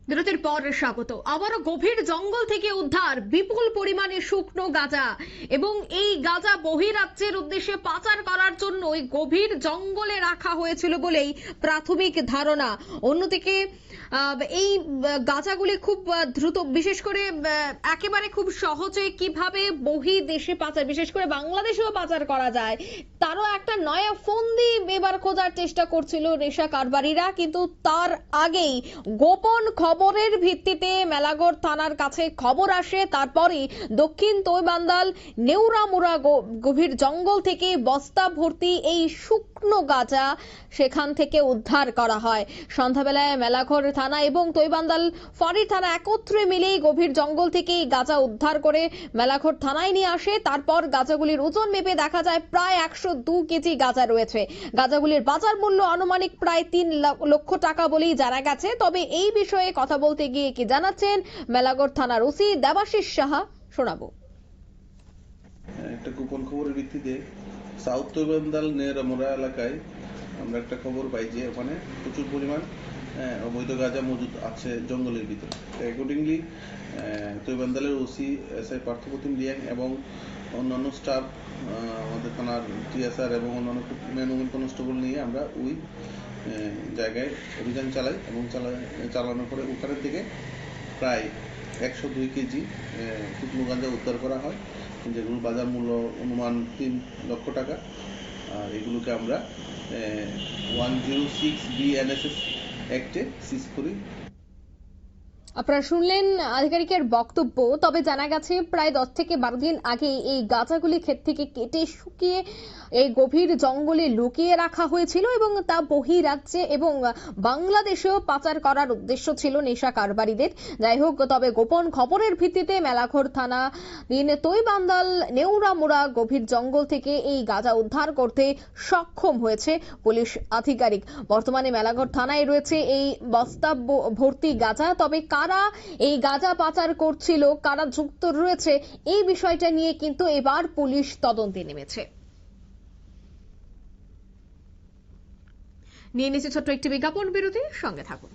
বিরতির পর স্বাগত। আবারও গভীর জঙ্গল থেকে উদ্ধার বিপুল পরিমাণে শুকনো গাঁজা এবং এই গাঁজা বহিরাজ্যের উদ্দেশ্যে পাচার করার জন্য ওই গভীর জঙ্গলে রাখা হয়েছিল বলেই প্রাথমিক ধারণা। অন্যদিকে এই গাঁজাগুলি খুব দ্রুত, বিশেষ করে একেবারে খুব সহজে কিভাবে বহির্দেশে পাচার, বিশেষ করে বাংলাদেশেও পাচার করা যায়, তারও একটা নয়া ফন্দি এবার খোঁজার চেষ্টা করছিল নেশা কারবারিরা। কিন্তু তার আগেই গোপন খবরের ভিত্তিতে মেলাঘর থানার কাছে খবর আসে, তারপরে দক্ষিণ তৈবান্দাল নেউরামুড়া গভীর জঙ্গল থেকে বস্তা ভর্তি এই শুকনো গাঁজা সেখান থেকে উদ্ধার করা হয়। সন্ধ্যাবেলায় মেলাঘর থানা এবং তৈবান্দাল ফাঁড়ি থানা একত্রে মিলেই গভীর জঙ্গল থেকে গাঁজা উদ্ধার করে মেলাঘর থানায় নিয়ে আসে। তারপর গাঁজাগুলির ওজন মেপে দেখা যায় প্রায় 102 কেজি গাঁজা রয়েছে। গাঁজাগুলির বাজার মূল্য আনুমানিক প্রায় 3 লক্ষ টাকা বলেই জানা গেছে। তবে এই বিষয়ে কথা বলতে গিয়ে কি জানাচ্ছেন মেলাঘর থানার ওসি দেবাশিস সাহা, শোনাবো। একটা গোপন খবরের ভিত্তিতে সাউথ তৈবান্দাল নেউরামুড়া এলাকায় আমরা একটা খবর পাই যে ওখানে প্রচুর পরিমাণ অবৈধ গাঁজা মজুদ আছে জঙ্গলের ভিতরে। অ্যাকর্ডিংলি তৈবান্দালের ওসি এসআই পার্থপ্রতিম লিয়াং এবং অন্যান্য স্টাফ, আমাদের থানার টিএসআর এবং অন্যান্য ম্যান উমেন কনস্টেবল নিয়ে আমরা ওই জায়গায় অভিযান চালাই এবং চালানোর পরে ওখানের থেকে প্রায় 102 কেজি শুকনো গাঁজা উদ্ধার করা হয়, যেগুলোর বাজার মূল্য অনুমান 3 লক্ষ টাকা। আর এগুলোকে আমরা 106 BNSS অ্যাক্টে সিজ করি। আপনারা শুনলেন আধিকারিকের বক্তব্য। তবে জানা গেছে প্রায় 10 থেকে 12 দিন আগে এই গাঁজাগুলি ক্ষেত থেকে কেটে শুকিয়ে এই গভীর জঙ্গলে লুকিয়ে রাখা হয়েছিল এবং তা বহিরাজ্যে এবং বাংলাদেশেও পাচার করার উদ্দেশ্য ছিল নেশা কারবারিদের। যাই হোক, তবে গোপন খবরের ভিত্তিতে মেলাঘর থানা তৈবান্দাল নেউরামুড়া গভীর জঙ্গল থেকে এই গাঁজা উদ্ধার করতে সক্ষম হয়েছে পুলিশ আধিকারিক। বর্তমানে মেলাঘর থানায় রয়েছে এই বস্তা ভর্তি গাঁজা। তবে কারা এই গাঁজা পাচার করছিল, কারা যুক্ত রয়েছে, এই বিষয়টা নিয়ে কিন্তু এবার পুলিশ তদন্তে নেমেছে। নিয়ে নিচ্ছে ছোট্ট একটি বিজ্ঞাপন বিরতি, সঙ্গে থাকুন।